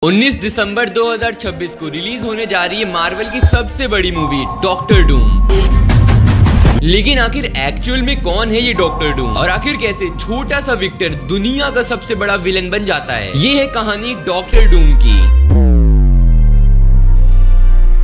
19 दिसंबर 2026 को रिलीज होने जा रही है मार्वल की सबसे बड़ी मूवी डॉक्टर डूम। लेकिन आखिर एक्चुअल में कौन है ये डॉक्टर डूम और आखिर कैसे छोटा सा विक्टर दुनिया का सबसे बड़ा विलन बन जाता है, ये है कहानी डॉक्टर डूम की।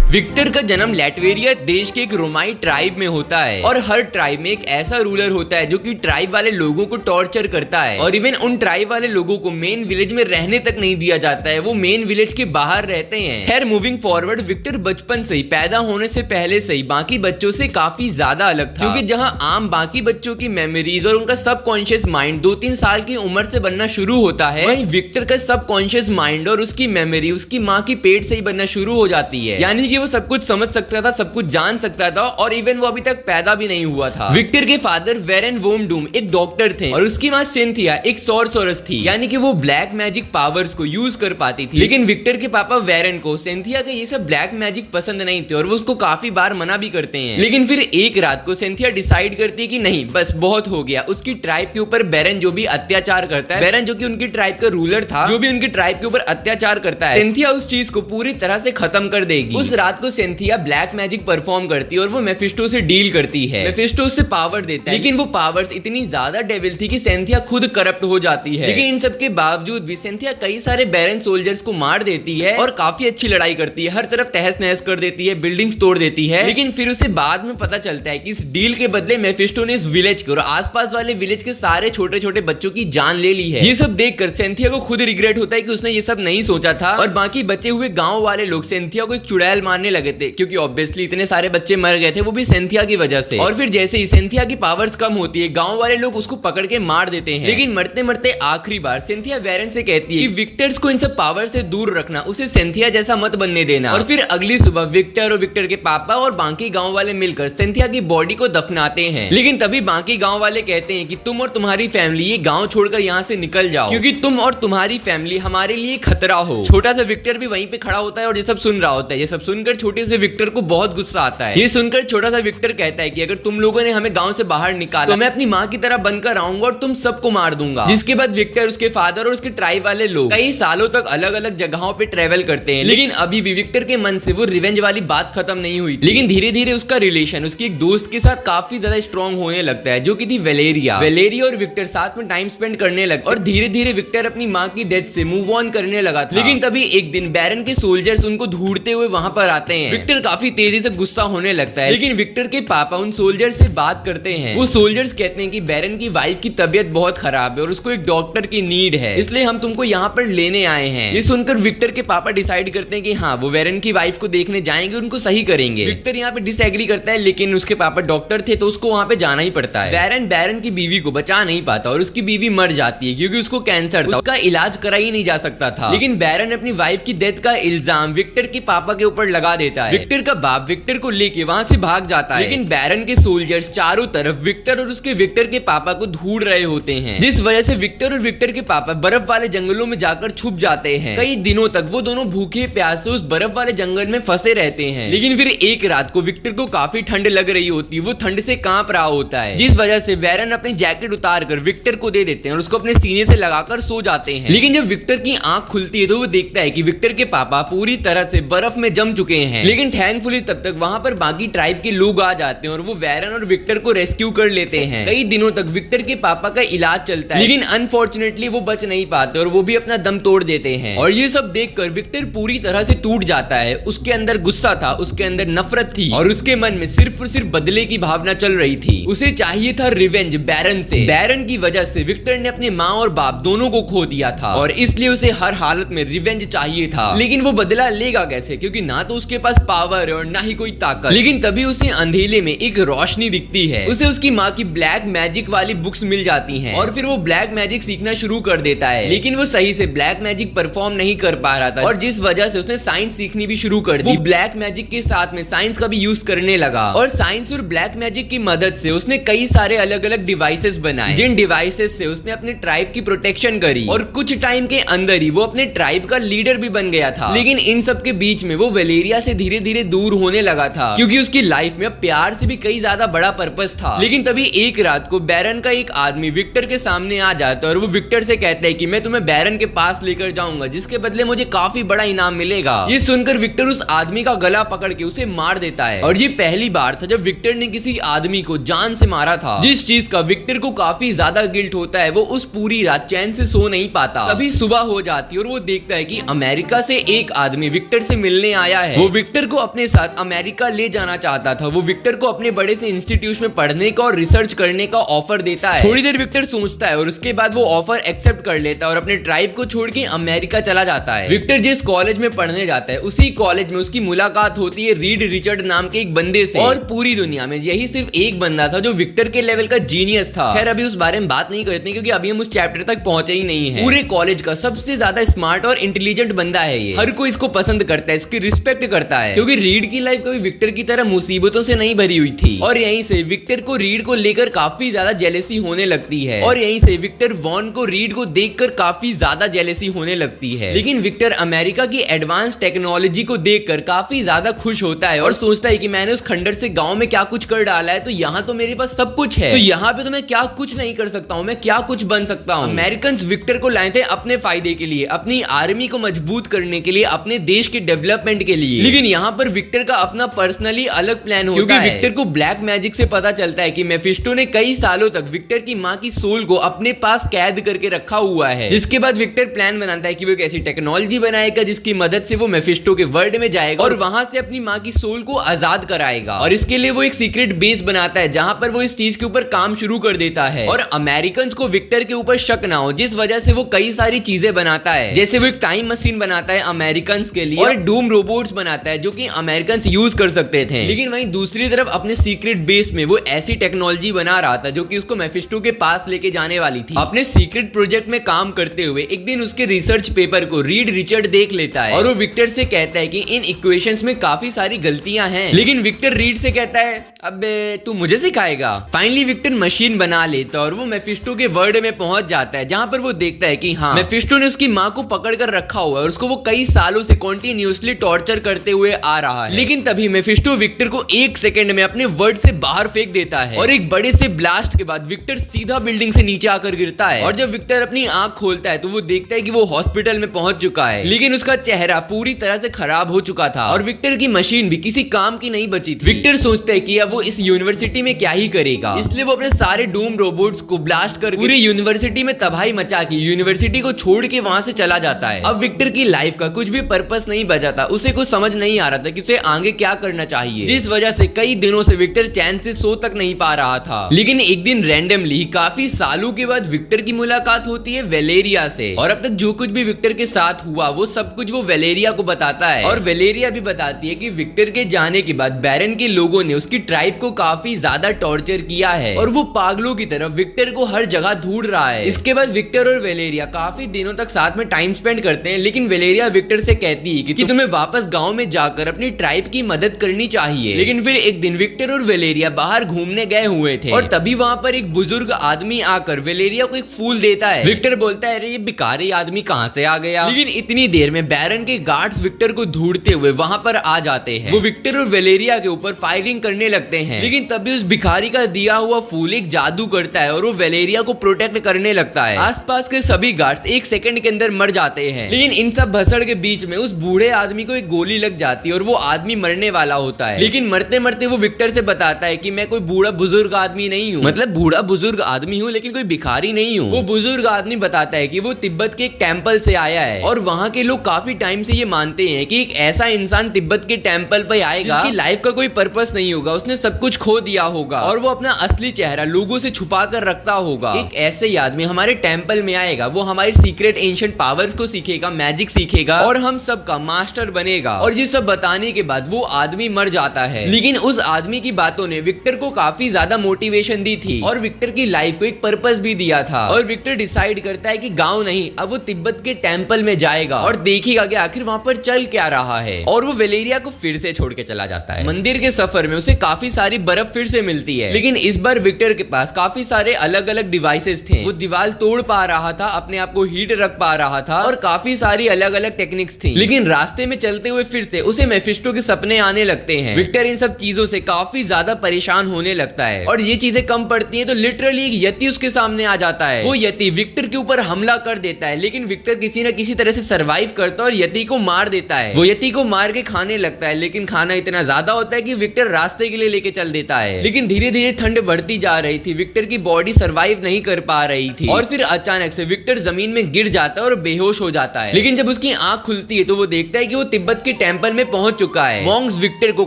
विक्टर का जन्म लैटवेरिया देश के एक रोमाई ट्राइब में होता है और हर ट्राइब में एक ऐसा रूलर होता है जो कि ट्राइब वाले लोगों को टॉर्चर करता है और इवन उन ट्राइब वाले लोगों को मेन विलेज में रहने तक नहीं दिया जाता है, वो मेन विलेज के बाहर रहते हैं। खैर मूविंग फॉरवर्ड, विक्टर बचपन से ही, पैदा होने से पहले से ही बाकी बच्चों से काफी ज्यादा अलग था, क्योंकि जहां आम बाकी बच्चों की मेमोरीज और उनका सबकॉन्शियस माइंड 2-3 साल की उम्र से बनना शुरू होता है, वहीं विक्टर का सबकॉन्शियस माइंड और उसकी मेमोरी उसकी माँ की पेट से ही बनना शुरू हो जाती है। यानी कि वो सब कुछ समझ सकता था, सब कुछ जान सकता था और इवन वो अभी तक पैदा भी नहीं हुआ था। विक्टर के फादर वेरेन वोम डूम एक डॉक्टर थे और उसकी माँ सिंथिया एक सॉर्सरस थी, यानी कि वो ब्लैक मैजिक पावर्स को यूज कर पाती थी। लेकिन विक्टर के पापा वेरेन को सिंथिया का ये सब ब्लैक मैजिक पसंद नहीं थे और वो उसको काफी बार मना भी करते हैं। लेकिन फिर एक रात को सिंथिया डिसाइड करती है कि नहीं, बस बहुत हो गया। उसकी ट्राइब के ऊपर बेरन जो भी अत्याचार करता है, बेरन जो कि उनकी ट्राइब का रूलर था, जो भी उनकी ट्राइब के ऊपर अत्याचार करता है, सिंथिया उस चीज को पूरी तरह से खत्म कर देगी। उस रात को सिंथिया ब्लैक मैजिक परफॉर्म करती है और वो मेफिस्टो से डील करती है। मेफिस्टो उससे पावर देता है, लेकिन वो पावर्स इतनी ज्यादा डेविल थी कि सिंथिया खुद करप्ट हो जाती है। लेकिन इन सब के बावजूद भी सिंथिया कई सारे बैरन सोल्जर्स को मार देती है और काफी अच्छी लड़ाई करती है, हर तरफ तहस नहस कर देती है, बिल्डिंग्स तोड़ देती है। लेकिन फिर उसे बाद में पता चलता है कि इस डील के बदले मेफिस्टो ने इस विलेज के और आसपास वाले विलेज के सारे छोटे छोटे बच्चों की जान ले ली है। ये सब देखकर सिंथिया को खुद रिग्रेट होता है कि उसने ये सब नहीं सोचा था और बाकी बचे हुए गांव वाले लोग सिंथिया को एक चुड़ैल मारने लगे थे, क्योंकि ऑब्वियसली इतने सारे बच्चे मर गए थे, वो भी सिंथिया की वजह से। और फिर जैसे ही सिंथिया की पावर्स कम होती है, गांव वाले लोग उसको पकड़ के मार देते हैं। लेकिन मरते मरते आखिरी बार सिंथिया वेरेन से कहती है कि विक्टर्स को इन सब पावर से दूर रखना, उसे सिंथिया जैसा मत बनने देना। और फिर अगली सुबह विक्टर और विक्टर के पापा और बाकी गांव वाले मिलकर सिंथिया की बॉडी को दफनाते हैं। लेकिन तभी बाकी गांव वाले कहते हैं कि तुम और तुम्हारी फैमिली ये गांव छोड़कर यहाँ से निकल जाओ, क्योंकि तुम और तुम्हारी फैमिली हमारे लिए खतरा हो। छोटा सा विक्टर भी वहीं पे खड़ा होता है और ये सब सुन रहा होता है। ये सब सुनकर छोटे से विक्टर को बहुत गुस्सा आता है। ये सुनकर छोटा सा विक्टर कहता है कि अगर तुम लोगों ने हमें गांव से बाहर निकाला तो मैं अपनी माँ की तरह बनकर आऊंगा और तुम सबको मार दूंगा। जिसके बाद विक्टर, उसके फादर और उसके ट्राइब वाले लोग कई सालों तक अलग अलग जगहों पे ट्रेवल करते हैं। लेकिन अभी भी विक्टर के मन से वो रिवेंज वाली बात खत्म नहीं हुई थी। लेकिन धीरे धीरे उसका रिलेशन उसकी एक दोस्त के साथ काफी ज्यादा स्ट्रॉन्ग होने लगता है, जो कि थी वेलेरिया। वेलेरिया और विक्टर साथ में टाइम स्पेंड करने लगते और धीरे धीरे विक्टर अपनी माँ की डेथ से मूव ऑन करने लगा था। लेकिन तभी एक दिन बैरन के सोल्जर्स उनको ढूंढते हुए वहां पर आते हैं। विक्टर काफी तेजी से गुस्सा होने लगता है, लेकिन विक्टर के पापा उन सोल्जर्स से बात करते हैं। वो सोल्जर्स कहते हैं कि बैरन की वाइफ की तबीयत बहुत खराब है और उसको एक डॉक्टर की नीड है, इसलिए हम तुमको यहाँ पर लेने आए हैं। ये सुनकर विक्टर के पापा डिसाइड करते हैं कि हाँ, वो बैरन की वाइफ को देखने जाएंगे, उनको सही करेंगे। विक्टर यहाँ पे डिसएग्री करता है, लेकिन उसके पापा डॉक्टर थे तो उसको वहाँ पे जाना ही पड़ता है। बैरन की बीवी को बचा नहीं पाता और उसकी बीवी मर जाती है, क्योंकि उसको कैंसर था, उसका इलाज करा ही नहीं जा सकता था। लेकिन बैरन अपनी वाइफ की डेथ का इल्जाम विक्टर के पापा के ऊपर लगा देता है। विक्टर का बाप विक्टर को लेके वहां से भाग जाता है, लेकिन बैरन के सोल्जर्स चारों तरफ विक्टर और उसके विक्टर के पापा को ढूंढ रहे होते हैं, जिस वजह से विक्टर और विक्टर के पापा बर्फ वाले जंगलों में जाकर छुप जाते हैं। कई दिनों तक वो दोनों भूखे प्यासे उस बर्फ वाले जंगल में फंसे रहते हैं। लेकिन फिर एक रात को विक्टर को काफी ठंड लग रही होती है, वो ठंड से कांप रहा होता है, जिस वजह से बैरन अपनी जैकेट उतार कर विक्टर को दे देते हैं और उसको अपने सीने से लगाकर सो जाते हैं। लेकिन जब विक्टर की आंख खुलती है तो वो देखता है कि विक्टर के पापा पूरी तरह से बर्फ में जम चुके हैं। लेकिन थैंकफुली तब तक वहां पर बाकी ट्राइब के लोग आ जाते हैं और वो बैरन और विक्टर को रेस्क्यू कर लेते हैं। कई दिनों तक विक्टर के पापा का इलाज चलता है, लेकिन अनफॉर्चुनेटली वो बच नहीं पाते और वो भी अपना दम तोड़ देते हैं। और ये सब देखकर विक्टर पूरी तरह से टूट जाता है। उसके अंदर गुस्सा था, उसके अंदर नफरत थी और उसके मन में सिर्फ और सिर्फ बदले की भावना चल रही थी। उसे चाहिए था रिवेंज बैरन से। बैरन की वजह से विक्टर ने अपने माँ और बाप दोनों को खो दिया था और इसलिए उसे हर हालत में रिवेंज चाहिए था। लेकिन वो बदला लेगा कैसे, क्योंकि ना तो उसके पास पावर है और ना ही कोई ताकत। लेकिन तभी उसे अंधेले में एक रोशनी दिखती है। उसे उसकी माँ की ब्लैक मैजिक वाली बुक्स मिल जाती हैं और फिर वो ब्लैक मैजिक सीखना शुरू कर देता है। लेकिन वो सही से ब्लैक मैजिक परफॉर्म नहीं कर पा रहा था और जिस वजह से उसने साइंस सीखनी भी शुरू कर दी। वो ब्लैक मैजिक के साथ में साइंस का भी यूज करने लगा और साइंस और ब्लैक मैजिक की मदद से उसने कई सारे अलग अलग डिवाइसेस बनाए, जिन डिवाइसेस से उसने अपने ट्राइब की प्रोटेक्शन करी और कुछ टाइम के अंदर ही वो अपने ट्राइब का लीडर भी बन गया था। लेकिन इन सब के बीच में वो वेलेरिया वेलेरिया से धीरे धीरे दूर होने लगा था, क्योंकि उसकी लाइफ में प्यार से भी कई ज्यादा बड़ा पर्पस था। लेकिन तभी एक रात को बैरन का एक आदमी विक्टर के सामने आ जाता है और वो विक्टर से कहता है कि मैं तुम्हें बैरन के पास लेकर जाऊंगा, जिसके बदले मुझे काफी बड़ा इनाम मिलेगा। ये सुनकर विक्टर उस आदमी का गला पकड़ के उसे मार देता है, और ये पहली बार था जब विक्टर ने किसी आदमी को जान से मारा था। जिस चीज का विक्टर को काफी ज्यादा गिल्ट होता है, वो उस पूरी रात चैन से सो नहीं पाता। तभी सुबह हो जाती है और वो देखता है कि अमेरिका से एक आदमी विक्टर से मिलने आया है। वो विक्टर को अपने साथ अमेरिका ले जाना चाहता था। वो विक्टर को अपने बड़े से इंस्टीट्यूट में पढ़ने का और रिसर्च करने का ऑफर देता है। थोड़ी देर विक्टर सोचता है और उसके बाद वो ऑफर एक्सेप्ट कर लेता है और अपने ट्राइब को छोड़ के अमेरिका चला जाता है। विक्टर जिस कॉलेज में पढ़ने जाता है, उसी कॉलेज में उसकी मुलाकात होती है रीड रिचर्ड नाम के एक बंदे से। और पूरी दुनिया में यही सिर्फ एक बंदा था जो विक्टर के लेवल का जीनियस था। खैर अभी उस बारे में बात नहीं करते क्योंकि अभी हम उस चैप्टर तक पहुंचे ही नहीं है। पूरे कॉलेज का सबसे ज्यादा स्मार्ट और इंटेलिजेंट बंदा है ये। हर कोई इसको पसंद करता है, इसकी रिस्पेक्ट करता है, क्योंकि रीड की लाइफ कभी विक्टर की तरह मुसीबतों से नहीं भरी हुई थी। और यहीं से विक्टर को रीड को लेकर काफी ज्यादा जेलेसी होने लगती है, और यहीं से विक्टर वॉन को रीड को देखकर काफी ज्यादा जेलेसी होने लगती है। लेकिन विक्टर अमेरिका की एडवांस टेक्नोलॉजी को देखकर काफी ज्यादा खुश होता है और सोचता है कि मैंने उस खंडर से गांव में क्या कुछ कर डाला है, तो यहाँ तो मेरे पास सब कुछ है, तो यहाँ पे तो मैं क्या कुछ नहीं कर सकता हूँ, मैं क्या कुछ बन सकता हूँ। अमेरिकन विक्टर को लाए थे अपने फायदे के लिए, अपनी आर्मी को मजबूत करने के लिए, अपने देश के डेवलपमेंट के लिए। लेकिन यहाँ पर विक्टर का अपना पर्सनली अलग प्लान होता है, क्योंकि विक्टर को ब्लैक मैजिक से पता चलता है कि मेफिस्टो ने कई सालों तक विक्टर की माँ की सोल को अपने पास कैद करके रखा हुआ है। जिसके बाद विक्टर प्लान बनाता है कि वो एक ऐसी टेक्नोलॉजी बनाएगा जिसकी मदद से वो मेफिस्टो के वर्ल्ड में जाएगा और वहां से अपनी माँ की सोल को आजाद कराएगा। और इसके लिए वो एक सीक्रेट बेस बनाता है जहां पर वो इस चीज के ऊपर काम शुरू कर देता है, और अमेरिकन को विक्टर के ऊपर शक ना हो, जिस वजह से वो कई सारी चीजें बनाता है। जैसे वो एक टाइम मशीन बनाता है अमेरिकन के लिए, और डूम रोबोट्स बनाता है जो कि अमेरिकन यूज कर सकते थे। लेकिन वहीं दूसरी तरफ अपने सीक्रेट बेस में वो ऐसी टेक्नोलॉजी बना रहा था जो कि उसको मेफिस्टो के पास लेके जाने वाली थी। अपने सीक्रेट प्रोजेक्ट में काम करते हुए एक दिन उसके रिसर्च पेपर को रीड रिचर्ड देख लेता है, और वो विक्टर से कहता है कि इन इक्वेशंस में काफी सारी गलतियां हैं। लेकिन विक्टर रीड से कहता है अबे तू मुझे सिखाएगा। फाइनली विक्टर मशीन बना लेता है और वो मेफिस्टो के वर्ल्ड में पहुंच जाता है, जहां पर वो देखता है कि हाँ मेफिस्टो ने उसकी माँ को पकड़ कर रखा हुआ है और उसको वो कई सालों से कॉन्टिन्यूसली टॉर्चर करते हुए आ रहा है। लेकिन तभी मेफिस्टो विक्टर को एक सेकंड में अपने वर्ल्ड से बाहर फेंक देता है, और एक बड़े से ब्लास्ट के बाद विक्टर सीधा बिल्डिंग से नीचे आकर गिरता है। और जब विक्टर अपनी आंख खोलता है तो वो देखता है कि वो हॉस्पिटल में पहुंच चुका है, लेकिन उसका चेहरा पूरी तरह से खराब हो चुका था और विक्टर की मशीन भी किसी काम की नहीं बची थी। विक्टर सोचता है कि अब वो इस यूनिवर्सिटी में क्या ही करेगा, इसलिए वो अपने सारे डूम रोबोट्स को ब्लास्ट कर पूरी यूनिवर्सिटी में तबाही मचा के यूनिवर्सिटी को छोड़ के वहां से चला जाता है। अब विक्टर की लाइफ का कुछ भी पर्पस नहीं बचा था, उसे कुछ समझ नहीं आ रहा था कि उसे आगे क्या करना चाहिए, जिस वजह से कई दिनों से विक्टर चैन से सो तक नहीं पा रहा था। लेकिन एक दिन रैंडमली काफी सालों के बाद विक्टर की मुलाकात होती है वेलेरिया से, और अब तक जो कुछ भी विक्टर के साथ हुआ वो सब कुछ वो वेलेरिया को बताता है। और वेलेरिया भी बताती है कि विक्टर के जाने के बाद बैरन के लोगों ने उसकी ट्राइब को काफी ज्यादा टॉर्चर किया है, और वो पागलों की तरह विक्टर को हर जगह ढूंढ रहा है। इसके बाद विक्टर और वेलेरिया काफी दिनों तक साथ में टाइम स्पेंड करते हैं, लेकिन वेलेरिया विक्टर से कहती है कि तुम्हें वापस गांव में जाकर अपनी ट्राइब की मदद करनी चाहिए। लेकिन फिर एक दिन विक्टर और वेलेरिया बाहर घूमने गए हुए थे, और तभी वहां पर एक बुजुर्ग आदमी आकर वेलेरिया को एक फूल देता है। विक्टर बोलता है अरे ये भिखारी आदमी कहां से आ गया। लेकिन इतनी देर में बैरन के गार्ड्स विक्टर को ढूंढते हुए वहां पर आ जाते हैं। वो विक्टर और वेलेरिया के ऊपर फायरिंग करने लगते हैं, लेकिन तभी उस भिखारी का दिया हुआ फूल एक जादू करता है और वो वेलेरिया को प्रोटेक्ट करने लगता है। आसपास के सभी गार्ड्स एक सेकंड के अंदर मर जाते हैं, लेकिन इन सब भसड़ के बीच में उस बूढ़े आदमी को एक गोली लग जाती है और वो आदमी मरने वाला होता है। लेकिन मरते मरते वो विक्टर से बताता है कि मैं कोई बूढ़ा बुजुर्ग आदमी नहीं हूँ, मतलब बूढ़ा बुजुर्ग आदमी हूँ लेकिन कोई भिखारी नहीं हूँ। वो बुजुर्ग आदमी बताता है कि वो तिब्बत के एक टेंपल से आया है, और वहाँ के लोग काफी टाइम से ये मानते हैं कि एक ऐसा इंसान तिब्बत के टेंपल पे आएगा जिसकी लाइफ का कोई पर्पस नहीं होगा, उसने सब कुछ खो दिया होगा और वो अपना असली चेहरा लोगों से छुपा कर रखता होगा। एक ऐसे ही आदमी हमारे टेंपल में आएगा, वो हमारी सीक्रेट एंशिएंट पावर्स को सीखेगा, मैजिक सीखेगा और हम सबका मास्टर बनेगा। और ये सब बताने के बाद वो आदमी मर जाता है। लेकिन उस आदमी की बातों ने विक्टर को काफी ज्यादा मोटिवेशन दी थी और विक्टर की लाइफ को एक पर्पस भी दिया था। और विक्टर डिसाइड करता है कि गांव नहीं, अब वो तिब्बत के टेंपल में जाएगा और देखेगा कि आखिर वहां पर चल क्या रहा है। और वो वेलेरिया को फिर से छोड़ के चला जाता है। मंदिर के सफर में उसे काफी सारी बर्फ फिर से मिलती है, लेकिन इस बार विक्टर के पास काफी सारे अलग अलग डिवाइसेस थे। वो दीवार तोड़ पा रहा था, अपने आप को हीट रख पा रहा था और काफी सारी अलग अलग टेक्निक्स थी। लेकिन रास्ते में चलते हुए फिर से उसे मेफिस्टो के सपने आने लगते हैं। विक्टर इन सब चीजों से काफी ज्यादा परेशान होने लगता है और ये चीजें कम पड़ती हैं तो लिटरली एक यति उसके सामने आ जाता है। वो यति विक्टर के ऊपर हमला कर देता है, लेकिन विक्टर किसी न किसी तरह से सरवाइव करता है और यति को मार देता है। वो यति को मार के खाने लगता है, लेकिन खाना इतना ज्यादा होता है कि विक्टर रास्ते के लिए लेके चल देता है। लेकिन धीरे धीरे ठंड बढ़ती जा रही थी, विक्टर की बॉडी सरवाइव नहीं कर पा रही थी और फिर अचानक से विक्टर जमीन में गिर जाता है और बेहोश हो जाता है। लेकिन जब उसकी आंख खुलती है तो वो देखता है कि वो तिब्बत के टेंपल में पहुंच चुका है। मॉन्क्स विक्टर को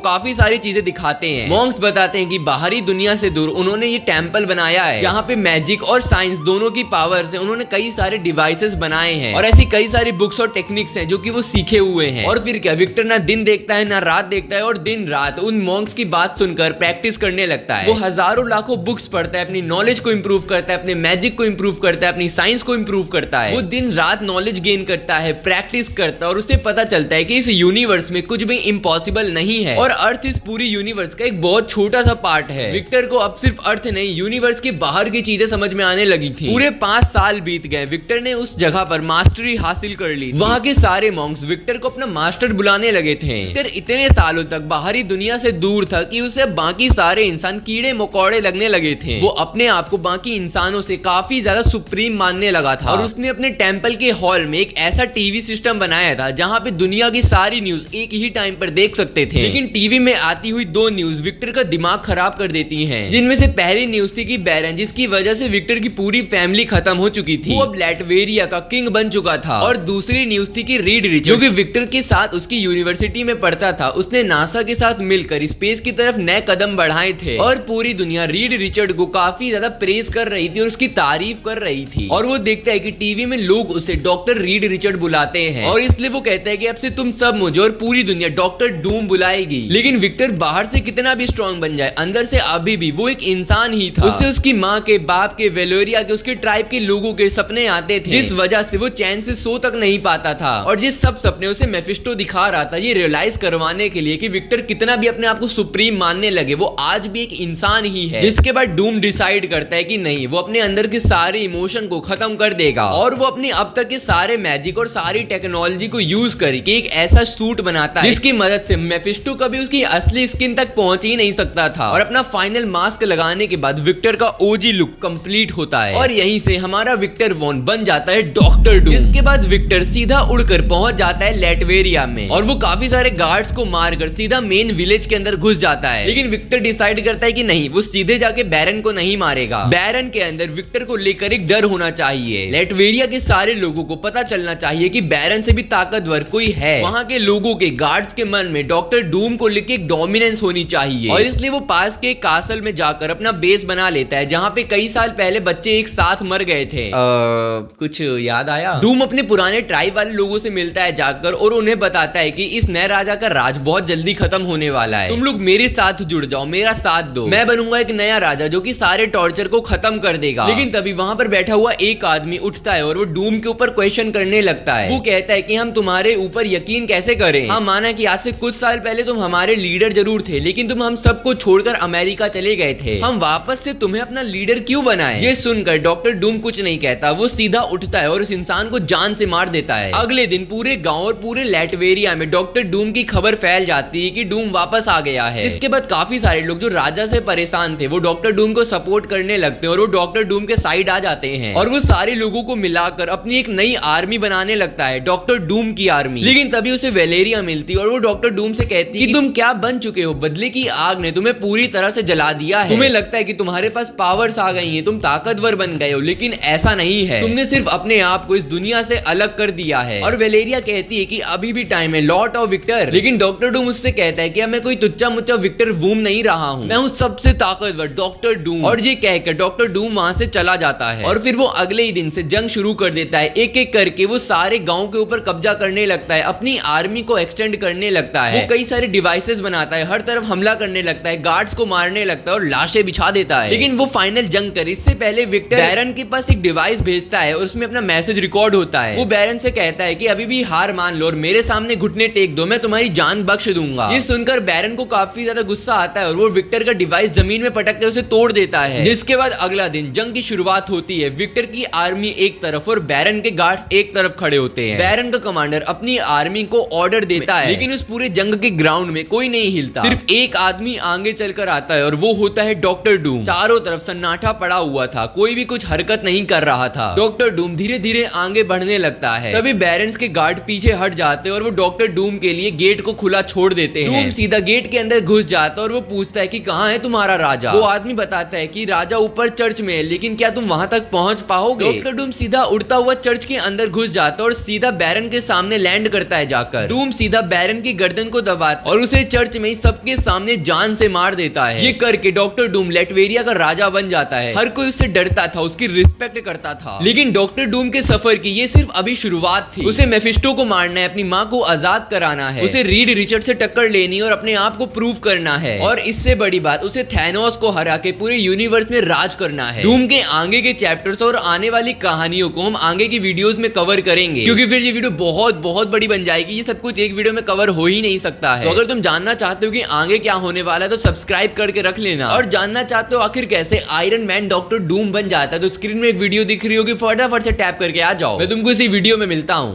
काफी सारी चीजें दिखाते हैं। मॉन्क्स बताते हैं कि बाहरी दुनिया से दूर उन्होंने ये टेंपल बनाया है जहाँ पे मैजिक और साइंस दोनों की पावर से उन्होंने कई सारे डिवाइसेस बनाए हैं और ऐसी कई सारी बुक्स और टेक्निक्स हैं जो कि वो सीखे हुए हैं। और फिर क्या, विक्टर ना दिन देखता है ना रात देखता है और दिन रात उन मॉन्क्स की बात सुनकर प्रैक्टिस करने लगता है। वो हजारों लाखों बुक्स पढ़ता है, अपनी नॉलेज को इंप्रूव करता है, अपने मैजिक को इंप्रूव करता है, अपनी साइंस को इंप्रूव करता है। वो दिन रात नॉलेज गेन करता है, प्रैक्टिस करता है और उसे पता चलता है कि इस यूनिवर्स में कुछ भी इम्पॉसिबल नहीं है और अर्थ इस पूरी यूनिवर्स का एक बहुत छोटा सा पार्ट है। विक्टर को अब सिर्फ अर्थ नहीं, यूनिवर्स के बाहर की चीजें समझ में आने लगी थी। पूरे 5 साल बीत गए, विक्टर ने उस जगह पर मास्टरी हासिल कर ली। वहाँ के सारे मॉन्क्स विक्टर को अपना मास्टर बुलाने लगे थे। विक्टर इतने सालों तक बाहरी दुनिया से दूर था कि उसे बाकी सारे इंसान कीड़े मकोड़े लगने लगे थे। वो अपने आप को बाकी इंसानों से काफी ज्यादा सुप्रीम मानने लगा था और उसने अपने टेंपल के हॉल में एक ऐसा टीवी सिस्टम बनाया था जहाँ पे दुनिया की सारी न्यूज एक ही टाइम पर देख सकते थे। लेकिन टीवी में आती हुई 2 न्यूज विक्टर का दिमाग खराब कर देती हैं, जिनमें से पहली न्यूज थी कि बैरन, जिसकी वजह से विक्टर की पूरी फैमिली खत्म हो चुकी थी, वो अब लैटवेरिया का किंग बन चुका था। और दूसरी न्यूज थी कि रीड रिचर्ड, जो कि विक्टर के साथ उसकी यूनिवर्सिटी में पढ़ता था, उसने नासा के साथ मिलकर स्पेस की तरफ नए कदम बढ़ाए थे और पूरी दुनिया रीड रिचर्ड को काफी ज्यादा प्रेज कर रही थी और उसकी तारीफ कर रही थी। और वो देखता है कि टीवी में लोग उसे डॉक्टर रीड रिचर्ड बुलाते हैं और इसलिए वो कहता है कि अब से तुम सब मुझे और पूरी दुनिया डॉक्टर डूम बुलाएगी। लेकिन विक्टर बाहर से कितना भी स्ट्रॉन्ग बन जाए, अंदर से अभी भी वो एक इंसान ही था। उसे उसकी माँ के, बाप के, वेलोरिया के, उसके ट्राइब के लोगों के सपने आते थे, जिस वजह से वो चैन से सो तक नहीं पाता था। और जिस सब सपने उसे मेफिस्टो दिखा रहा था, ये रियलाइज करवाने के लिए कि विक्टर कितना भी अपने आप को सुप्रीम मानने लगे, वो आज भी एक इंसान ही है। जिसके बाद डूम डिसाइड करता है कि नहीं, वो अपने अंदर के सारे इमोशन को खत्म कर देगा और वो अपने अब तक के सारे मैजिक और सारी टेक्नोलॉजी को यूज करके एक ऐसा सूट बनाता है जिसकी मदद से मेफिस्टो कभी उसकी असली स्किन तक पहुंच ही नहीं सकता था। और अपना फाइनल मास्क लगाने के बाद विक्टर का ओजी लुक कंप्लीट होता है और यहीं से हमारा विक्टर वॉन बन जाता है डॉक्टर डूम। इसके बाद विक्टर सीधा उड़कर पहुंच जाता है लैटवेरिया में और वो काफी सारे गार्ड्स को मारकर सीधा मेन विलेज के अंदर घुस जाता है। लेकिन विक्टर डिसाइड करता है कि नहीं, वो सीधे जाके बैरन को नहीं मारेगा। बैरन के अंदर विक्टर को लेकर एक डर होना चाहिए। लैटवेरिया के सारे लोगों को पता चलना चाहिए कि बैरन से भी ताकतवर कोई है। वहाँ के लोगों के, गार्ड्स के मन में डॉक्टर डूम को लेकर एक डोमिनेंस होनी चाहिए और इसलिए वो पास के कासल में जाकर अपना बेस बना लेता है जहाँ पे कई साल पहले बच्चे एक साथ मर गए थे। कुछ याद आया? डूम अपने पुराने ट्राइब वाले लोगों से मिलता है जाकर और उन्हें बताता है कि इस नए राजा का राज बहुत जल्दी खत्म होने वाला है, तुम लोग मेरे साथ जुड़ जाओ, मेरा साथ दो, मैं बनूंगा एक नया राजा जो कि सारे टॉर्चर को खत्म कर देगा। लेकिन तभी वहां पर बैठा हुआ एक आदमी उठता है और वो डूम के ऊपर क्वेश्चन करने लगता है। वो कहता है कि हम तुम्हारे ऊपर यकीन कैसे करें? हाँ, माना कि आज से कुछ साल पहले तुम हमारे लीडर जरूर थे, लेकिन तुम हम सबको छोड़कर अमेरिका चले गए थे, हम वापस से तुम्हें अपना लीडर क्यों बनाए? ये सुनकर डॉक्टर डूम कुछ नहीं कहता, वो सीधा उठता है और उस इंसान को जान से मार देता है। अगले दिन पूरे गांव और पूरे लैटवेरिया में डॉक्टर डूम की खबर फैल जाती है कि डूम वापस आ गया है। इसके बाद काफी सारे लोग जो राजा से परेशान थे वो डॉक्टर डूम को सपोर्ट करने लगते हैं और वो डॉक्टर डूम के साइड आ जाते हैं और वो सारे लोगों को मिलाकर अपनी एक नई आर्मी बनाने लगता है, डॉक्टर डूम की आर्मी। लेकिन तभी उसे वेलेरिया मिलती है और वो डॉक्टर डूम से कहती है कि तुम क्या बन चुके हो? बदले की आग ने तुम्हें पूरी तरह से जला दिया है, तुम्हें लगता है कि तुम्हारे पास पावर्स आ गई हैं, तुम ताकतवर बन गए हो, लेकिन ऐसा नहीं है, तुमने सिर्फ अपने आप को इस दुनिया से अलग कर दिया है। और वेलेरिया कहती है कि अभी भी टाइम है, लॉर्ड ऑफ विक्टर। लेकिन डॉक्टर डूम उससे कहता है कि मैं कोई तुच्चा मुच्चा विक्टर वूम नहीं रहा हूँ, मैं हूँ सबसे ताकतवर डॉक्टर डूम। और ये कहकर डॉक्टर डूम वहां से चला जाता है और फिर वो अगले ही दिन से जंग शुरू कर देता है। एक एक करके वो सारे गांव के ऊपर कब्जा करने लगता है, अपनी आर्मी को एक्सटेंड करने लगता है, वो कई सारे डिवाइसेस बनाता है, हर तरफ हमला करने लगता है, गार्ड्स को मारने लगता है और लाशें बिछा देता है। लेकिन वो फाइनल जंग करे इससे पहले विक्टर बैरन के पास एक डिवाइस भेजता है और उसमें अपना मैसेज रिकॉर्ड होता है। वो बैरन से कहता है कि अभी भी हार मान लो और मेरे सामने घुटने टेक दो, मैं तुम्हारी जान बख्श दूंगा। ये सुनकर बैरन को काफी ज्यादा गुस्सा आता है और वो विक्टर का डिवाइस जमीन में पटक के उसे तोड़ देता है। जिसके बाद अगला दिन जंग की शुरुआत होती है। विक्टर की आर्मी एक तरफ और बैरन के गार्ड्स एक तरफ खड़े होते हैं। बैरन का कमांडर अपनी आर्मी को ऑर्डर ऑर्डर देता है, लेकिन उस पूरे जंग के ग्राउंड में कोई नहीं हिलता। सिर्फ एक आदमी आगे चलकर आता है और वो होता है डॉक्टर डूम। चारों तरफ सन्नाटा पड़ा हुआ था, कोई भी कुछ हरकत नहीं कर रहा था। डॉक्टर डूम धीरे धीरे आगे बढ़ने लगता है। तभी बैरन्स के गार्ड पीछे हट जाते हैं और वो डॉक्टर डूम के लिए गेट को खुला छोड़ देते हैं। डूम सीधा गेट के अंदर घुस जाता है और वो पूछता है कि कहाँ है तुम्हारा राजा। वो आदमी बताता है कि राजा ऊपर चर्च में है, लेकिन क्या तुम वहां तक पहुंच पाओगे? डॉक्टर डूम सीधा उड़ता हुआ चर्च के अंदर घुस जाता है और सीधा बैरन के सामने लैंड करता है जाकर। डूम सीधा बैरन की गर्दन को दबाता और उसे चर्च में ही सबके सामने जान से मार देता है। ये करके डॉक्टर डूम लैटवेरिया का राजा बन जाता है। हर कोई उससे डरता था, उसकी रिस्पेक्ट करता था। लेकिन डॉक्टर डूम के सफर की ये सिर्फ अभी शुरुआत थी। उसे मेफिस्टो को मारना है, अपनी माँ को आजाद कराना है, उसे रीड रिचर्ड से टक्कर लेनी और अपने आप को प्रूव करना है, और इससे बड़ी बात उसे थैनोस को हरा के पूरे यूनिवर्स में राज करना है। डूम के आगे के चैप्टर्स और आने वाली कहानियों को हम आगे की वीडियोस में कवर करेंगे, क्योंकि फिर ये वीडियो बहुत बड़ी बन जाएगी। ये सब कुछ एक वीडियो में कवर हो ही नहीं सकता है। तो अगर तुम जानना चाहते हो कि आगे क्या होने वाला है तो सब्सक्राइब करके रख लेना। और जानना चाहते हो आखिर कैसे आयरन मैन डॉक्टर डूम बन जाता है तो स्क्रीन में एक वीडियो दिख रही होगी, फटाफट से टैप करके आ जाओ। मैं तुमको इसी वीडियो में मिलता हूँ।